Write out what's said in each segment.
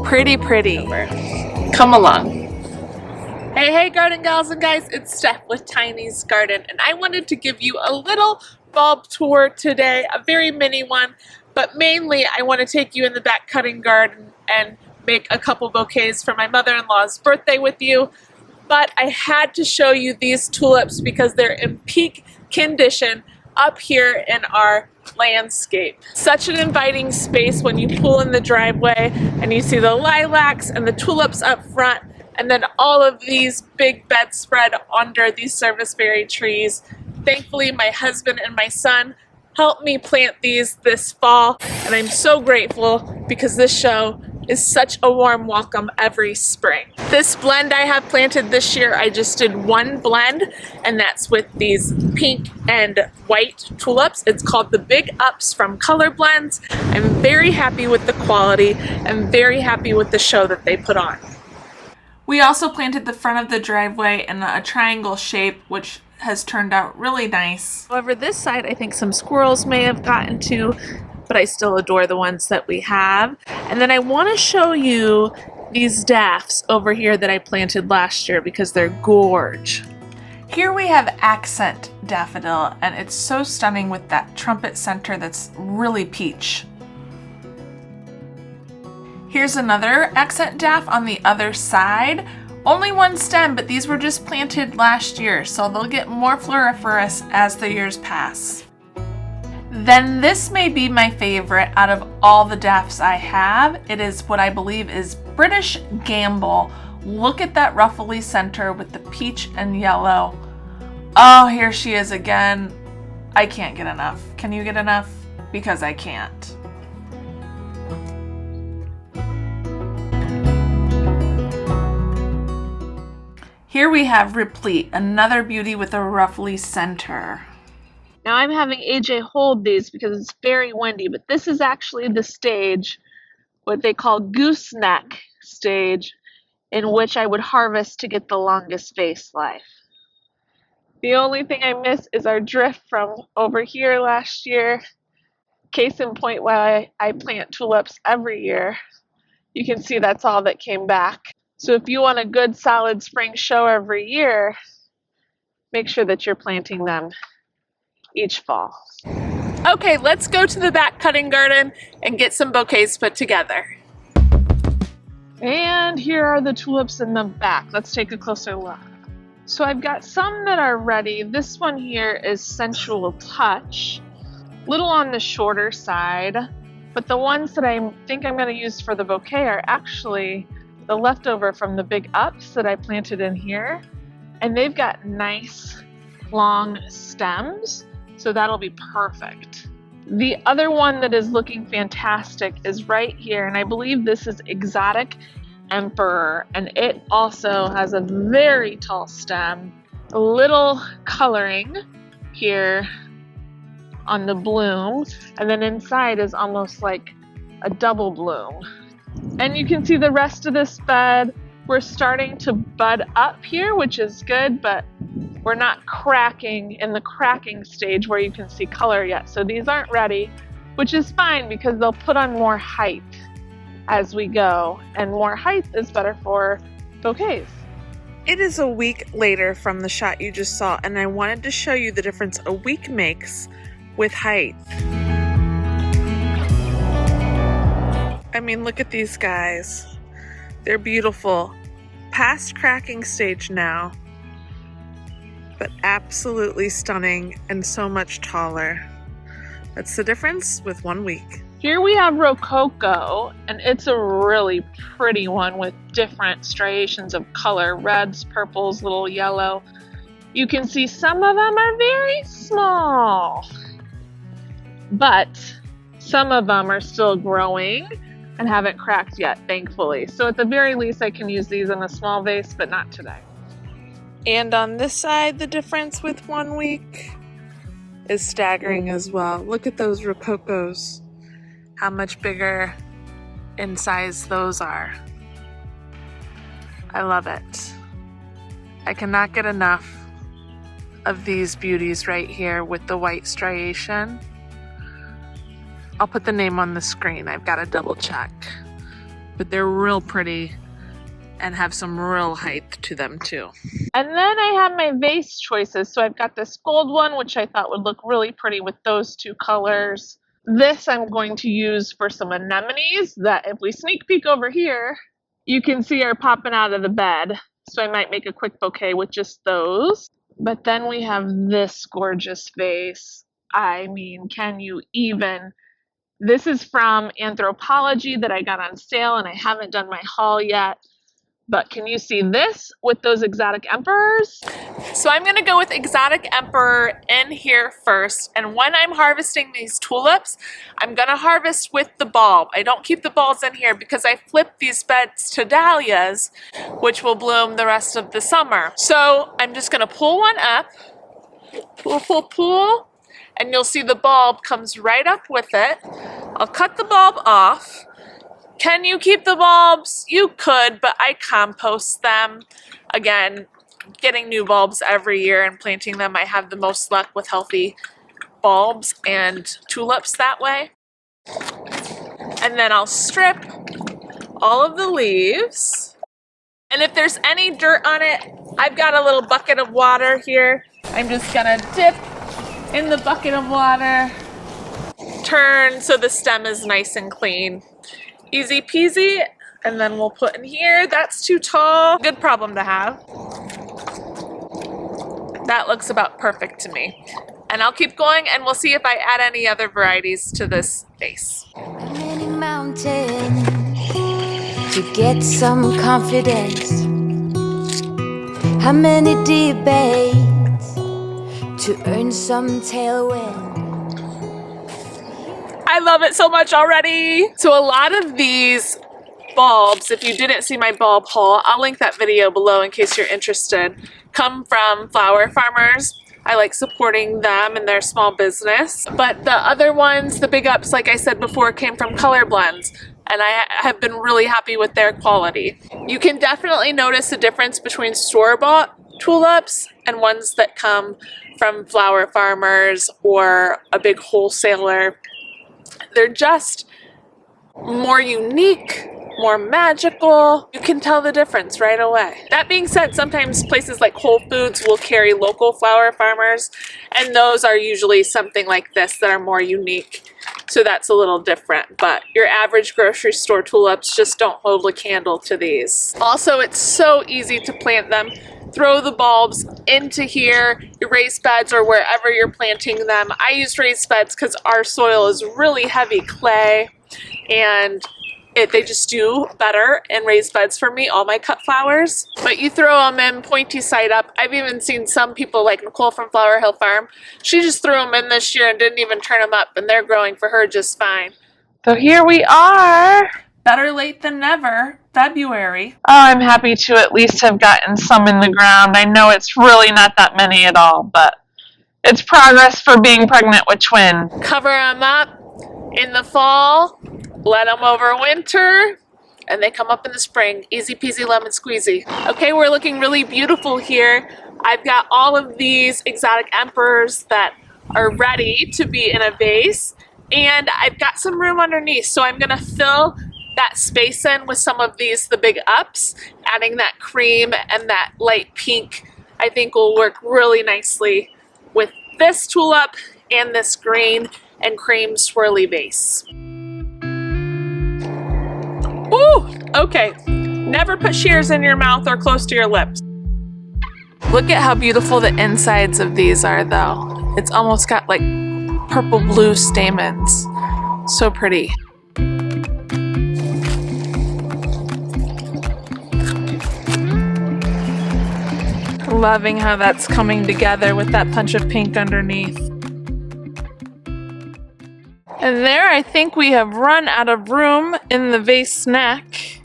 pretty, pretty. Come along. Hey garden gals and guys, it's Steph with Tiny's Garden, and I wanted to give you a little bulb tour today, a very mini one, but mainly I want to take you in the back cutting garden and make a couple bouquets for my mother-in-law's birthday with you. But I had to show you these tulips because they're in peak condition up here in our landscape. Such an inviting space when you pull in the driveway and you see the lilacs and the tulips up front, and then all of these big bedspread under these serviceberry trees. Thankfully, my husband and my son helped me plant these this fall, and I'm so grateful because this show is such a warm welcome every spring. This blend I have planted this year, I just did one blend, and that's with these pink and white tulips. It's called the Big Ups from Colorblends. I'm very happy with the quality. I'm very happy with the show that they put on. We also planted the front of the driveway in a triangle shape, which has turned out really nice. However, this side I think some squirrels may have gotten to, but I still adore the ones that we have. And then I want to show you these daffs over here that I planted last year because they're gorge. Here we have accent daffodil, and it's so stunning with that trumpet center that's really peach. Here's another accent daff on the other side. Only one stem, but these were just planted last year, so they'll get more floriferous as the years pass. Then this may be my favorite out of all the daffs I have. It is what I believe is British Gamble. Look at that ruffly center with the peach and yellow. Oh, here she is again. I can't get enough. Can you get enough? Because I can't. Here we have Replete, another beauty with a ruffly center. Now I'm having AJ hold these because it's very windy, but this is actually the stage, what they call gooseneck stage, in which I would harvest to get the longest vase life. The only thing I miss is our drift from over here last year. Case in point, why I plant tulips every year. You can see that's all that came back. So if you want a good solid spring show every year, make sure that you're planting them each fall. Okay, let's go to the back cutting garden and get some bouquets put together. And here are the tulips in the back. Let's take a closer look. So I've got some that are ready. This one here is Sensual Touch, little on the shorter side, but the ones that I think I'm going to use for the bouquet are actually the leftover from the Big Ups that I planted in here, and they've got nice long stems, so that'll be perfect. The other one that is looking fantastic is right here, and I believe this is Exotic Emperor, and it also has a very tall stem, a little coloring here on the bloom, and then inside is almost like a double bloom. And you can see the rest of this bed. We're starting to bud up here, which is good, but we're not cracking in the cracking stage where you can see color yet. So these aren't ready, which is fine because they'll put on more height as we go, and more height is better for bouquets. It is a week later from the shot you just saw, and I wanted to show you the difference a week makes with height. I mean, look at these guys. They're beautiful. Past cracking stage now, but absolutely stunning and so much taller. That's the difference with 1 week. Here we have Rococo, and it's a really pretty one with different striations of color, reds, purples, little yellow. You can see some of them are very small, but some of them are still growing and haven't cracked yet, thankfully. So at the very least, I can use these in a small vase, but not today. And on this side, the difference with 1 week is staggering as well. Look at those Rococos, how much bigger in size those are. I love it. I cannot get enough of these beauties right here with the white striation. I'll put the name on the screen. I've got to double check. but they're real pretty and have some real height to them too. And then I have my vase choices. So I've got this gold one, which I thought would look really pretty with those two colors. This I'm going to use for some anemones that, if we sneak peek over here, you can see are popping out of the bed. So I might make a quick bouquet with just those. But then we have this gorgeous vase. I mean, can you even? This is from Anthropology that I got on sale, and I haven't done my haul yet. But can you see this with those exotic emperors? So I'm gonna go with exotic emperor in here first. And when I'm harvesting these tulips, I'm gonna harvest with the bulb. I don't keep the bulbs in here because I flip these beds to dahlias, which will bloom the rest of the summer. So I'm just gonna pull one up, pull, and you'll see the bulb comes right up with it. I'll cut the bulb off. Can you keep the bulbs? You could, but I compost them. Again, getting new bulbs every year and planting them, I have the most luck with healthy bulbs and tulips that way. And then I'll strip all of the leaves. And if there's any dirt on it, I've got a little bucket of water here. I'm just gonna dip in the bucket of water, turn so the stem is nice and clean. Easy peasy, and then we'll put in here. That's too tall. Good problem to have. That looks about perfect to me. And I'll keep going and we'll see if I add any other varieties to this vase. Many mountains to get some confidence. How many debates to earn some tailwind. I love it so much already. So a lot of these bulbs, if you didn't see my bulb haul, I'll link that video below in case you're interested, come from flower farmers. I like supporting them and their small business. But the other ones, the big ups, like I said before, came from Colorblends, and I have been really happy with their quality. You can definitely notice a difference between store-bought tulips and ones that come from flower farmers or a big wholesaler. They're just more unique, more magical. You can tell the difference right away. That being said, sometimes places like Whole Foods will carry local flower farmers, and those are usually something like this that are more unique. So that's a little different, but your average grocery store tulips just don't hold a candle to these. Also, it's so easy to plant them. Throw the bulbs into here, your raised beds or wherever you're planting them. I use raised beds because our soil is really heavy clay, and they just do better in raised beds for me, all my cut flowers. But you throw them in pointy side up. I've even seen some people like Nicole from Flower Hill Farm. She just threw them in this year and didn't even turn them up, and they're growing for her just fine. So here we are. Better late than never, February. Oh, I'm happy to at least have gotten some in the ground. I know it's really not that many at all, but it's progress for being pregnant with twins. Cover them up in the fall, let them overwinter, and they come up in the spring. Easy peasy lemon squeezy. Okay, we're looking really beautiful here. I've got all of these exotic emperors that are ready to be in a vase, and I've got some room underneath, so I'm gonna fill that space in with some of these, the big ups, adding that cream and that light pink I think will work really nicely with this tulip and this green and cream swirly vase. Ooh, okay. Never put shears in your mouth or close to your lips. Look at how beautiful the insides of these are though. It's almost got like purple blue stamens. So pretty. Loving how that's coming together with that punch of pink underneath. And there, I think we have run out of room in the vase neck.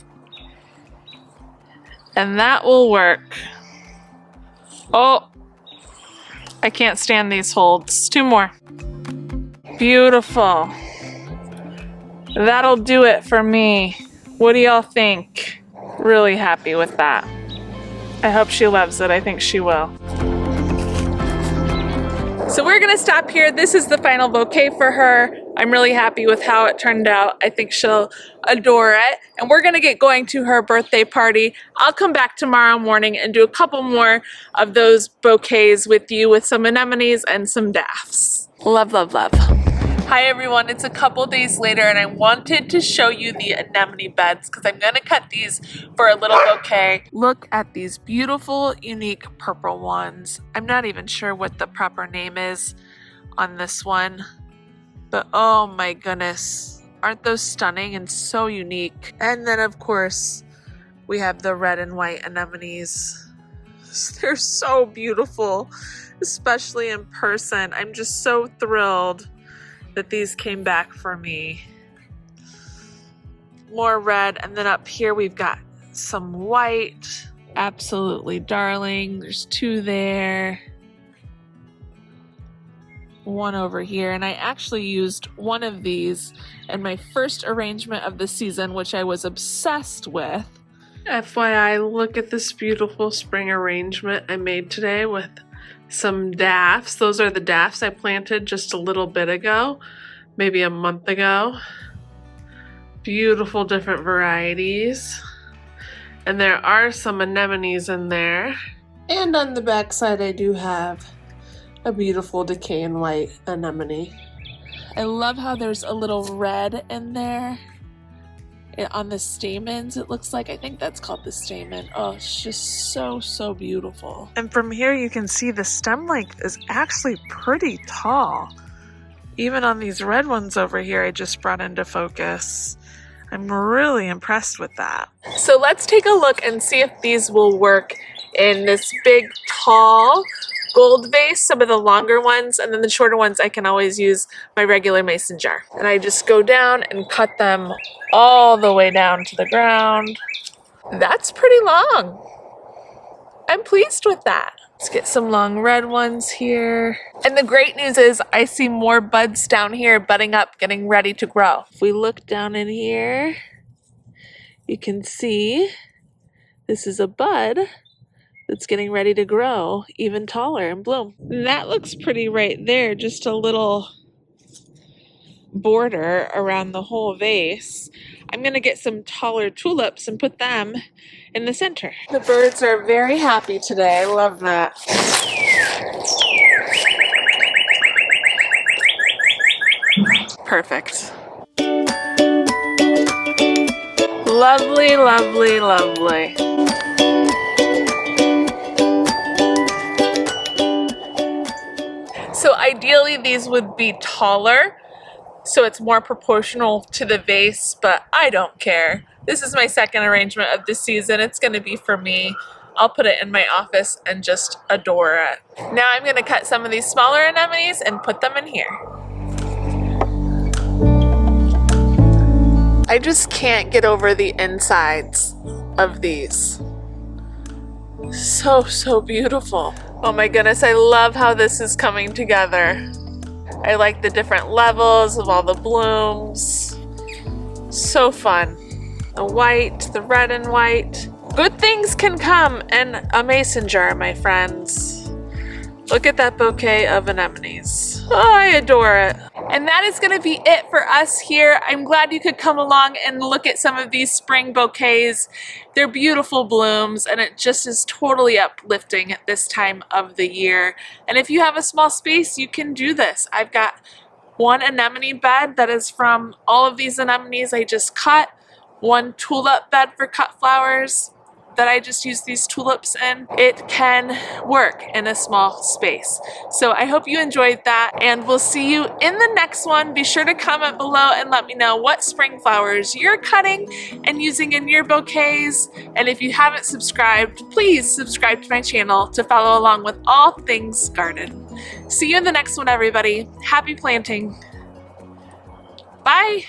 And that will work. Oh, I can't stand these holds. 2 more. Beautiful. That'll do it for me. What do y'all think? Really happy with that. I hope she loves it. I think she will. So we're gonna stop here. This is the final bouquet for her. I'm really happy with how it turned out. I think she'll adore it. And we're gonna get going to her birthday party. I'll come back tomorrow morning and do a couple more of those bouquets with you with some anemones and some daffs. Love, love, love. Hi everyone, it's a couple days later and I wanted to show you the anemone beds because I'm gonna cut these for a little bouquet. Look at these beautiful, unique purple ones. I'm not even sure what the proper name is on this one. But oh my goodness, aren't those stunning and so unique? And then of course, we have the red and white anemones. They're so beautiful, especially in person. I'm just so thrilled that these came back for me. More red, and then up here we've got some white. Absolutely darling. There's two there. One over here, and I actually used one of these in my first arrangement of the season, which I was obsessed with. FYI, look at this beautiful spring arrangement I made today with some daffs. Those are the daffs I planted just a little bit ago, maybe a month ago. Beautiful different varieties. And there are some anemones in there. And on the back side I do have a beautiful decay and white anemone. I love how there's a little red in there. On the stamens, it looks like. I think that's called the stamen. Oh, it's just so, so beautiful. And from here you can see the stem length is actually pretty tall. Even on these red ones over here I just brought into focus. I'm really impressed with that. So let's take a look and see if these will work in this big, tall gold vase, some of the longer ones, and then the shorter ones I can always use my regular mason jar. And I just go down and cut them all the way down to the ground. That's pretty long. I'm pleased with that. Let's get some long red ones here. And the great news is I see more buds down here budding up, getting ready to grow. If we look down in here, you can see this is a bud that's getting ready to grow even taller and bloom. That looks pretty right there, just a little border around the whole vase. I'm gonna get some taller tulips and put them in the center. The birds are very happy today. I love that. Perfect. Lovely, lovely, lovely. So ideally these would be taller, so it's more proportional to the vase, but I don't care. This is my second arrangement of the season. It's going to be for me. I'll put it in my office and just adore it. Now I'm going to cut some of these smaller anemones and put them in here. I just can't get over the insides of these. So, so beautiful. Oh my goodness, I love how this is coming together. I like the different levels of all the blooms. So fun. The white, the red and white. Good things can come in a mason jar, my friends. Look at that bouquet of anemones. Oh, I adore it. And that is going to be it for us here. I'm glad you could come along and look at some of these spring bouquets. They're beautiful blooms and it just is totally uplifting at this time of the year. And if you have a small space, you can do this. I've got one anemone bed that is from all of these anemones I just cut, one tulip bed for cut flowers that I just use these tulips in. It can work in a small space. So I hope you enjoyed that and we'll see you in the next one. Be sure to comment below and let me know what spring flowers you're cutting and using in your bouquets. And if you haven't subscribed, please subscribe to my channel to follow along with all things garden. See you in the next one, everybody. Happy planting. Bye.